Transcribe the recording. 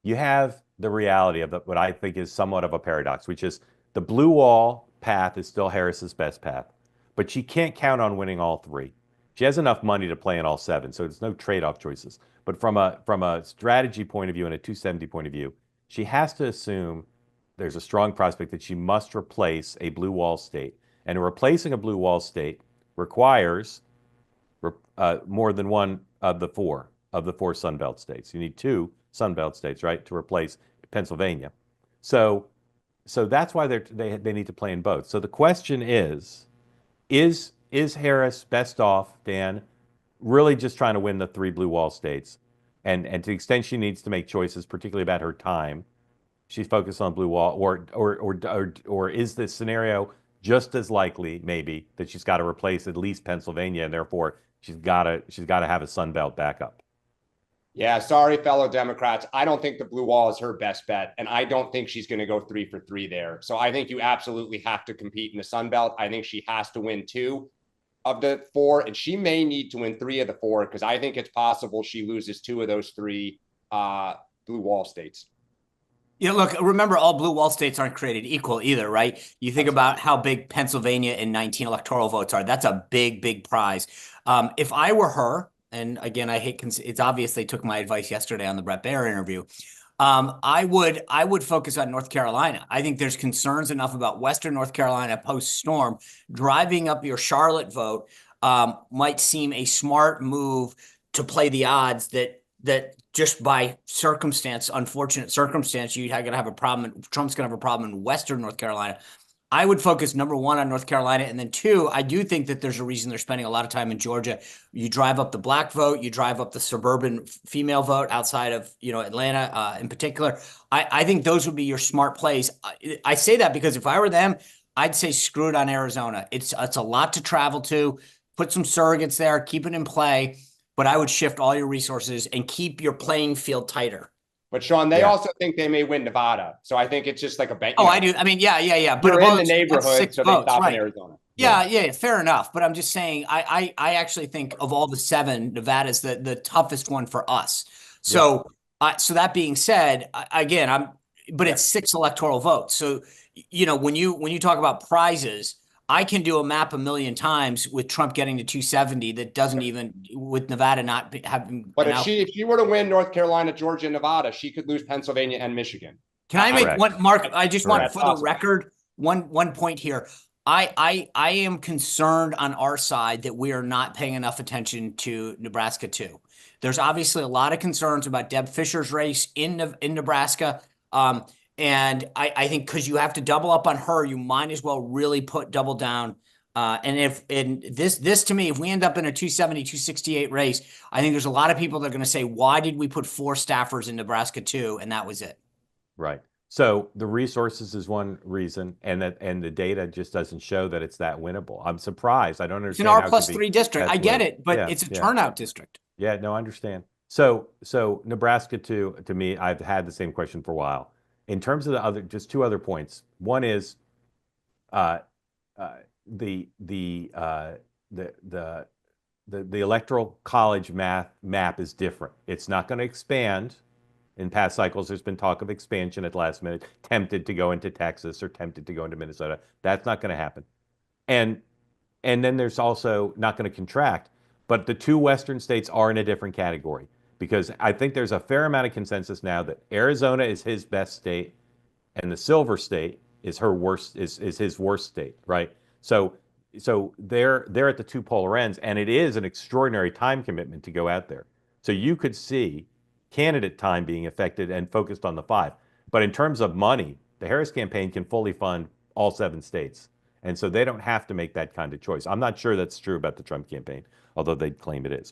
you have the reality of what I think is somewhat of a paradox, which is the blue wall path is still Harris's best path, but she can't count on winning all three. She has enough money to play in all seven, so there's no trade-off choices. But from a strategy point of view and a 270 point of view, she has to assume there's a strong prospect that she must replace a blue wall state. And replacing a blue wall state requires more than one of the four Sunbelt states. You need two Sunbelt states, right, to replace Pennsylvania. So so that's why they need to play in both. So the question is Harris best off, Dan, really just trying to win the three blue wall states? And to the extent she needs to make choices, particularly about her time, she's focused on blue wall, or is this scenario just as likely, maybe, that she's got to replace at least Pennsylvania, and therefore she's got to have a Sun Belt backup? Yeah, sorry, fellow Democrats. I don't think the blue wall is her best bet, and I don't think she's going to go 3 for 3 there. So I think you absolutely have to compete in the Sun Belt. I think she has to win 2 of the 4, and she may need to win 3 of the 4 because I think it's possible she loses 2 of those 3 blue wall states. Yeah, look, remember, all blue wall states aren't created equal either, right? You think about how big Pennsylvania and 19 electoral votes are. That's a big, big prize. If I were her, and again, it's obvious they took my advice yesterday on the Bret Baier interview. I would focus on North Carolina. I think there's concerns enough about Western North Carolina post-storm. Driving up your Charlotte vote might seem a smart move to play the odds that just by circumstance, unfortunate circumstance, you're going to have a problem. Trump's going to have a problem in Western North Carolina. I would focus, number one, on North Carolina. And then two, I do think that there's a reason they're spending a lot of time in Georgia. You drive up the black vote, you drive up the suburban female vote outside of, Atlanta in particular. I think those would be your smart plays. I say that because if I were them, I'd say screw it on Arizona. It's a lot to travel to. Put some surrogates there, keep it in play. But I would shift all your resources and keep your playing field tighter. But Sean, they also think they may win Nevada. So I think it's just like a bet. Oh, I do. I mean, yeah. But they're in the neighborhood, so they stop in Arizona. Yeah, fair enough. But I'm just saying, I actually think of all the 7, Nevada's the toughest one for us. So, so that being said, again, it's 6 electoral votes. So, when you talk about prizes, I can do a map a million times with Trump getting to 270 that doesn't even, with Nevada not having. But if she were to win North Carolina, Georgia, and Nevada, she could lose Pennsylvania and Michigan. Can I make one, Mark? I just want, for the record, one point here. I am concerned on our side that we are not paying enough attention to Nebraska too. There's obviously a lot of concerns about Deb Fischer's race in Nebraska. And I think because you have to double up on her, you might as well really double down. And this to me, if we end up in a 270, 268 race, I think there's a lot of people that are going to say, why did we put 4 staffers in Nebraska too? And that was it. Right. So the resources is one reason, and the data just doesn't show that it's that winnable. I'm surprised. I don't understand. It's an R+3 district. I get it, but it's a turnout district. Yeah, no, I understand. So Nebraska too, to me, I've had the same question for a while. In terms of just 2 other points. One is the electoral college map is different. It's not going to expand. In past cycles, there's been talk of expansion at the last minute, tempted to go into Texas or tempted to go into Minnesota. That's not going to happen. And then there's also not going to contract. But the 2 Western states are in a different category, because I think there's a fair amount of consensus now that Arizona is his best state and the Silver State is his worst state, right? So they're at the 2 polar ends, and it is an extraordinary time commitment to go out there. So you could see candidate time being affected and focused on the 5. But in terms of money, the Harris campaign can fully fund all 7 states. And so they don't have to make that kind of choice. I'm not sure that's true about the Trump campaign, although they'd claim it is.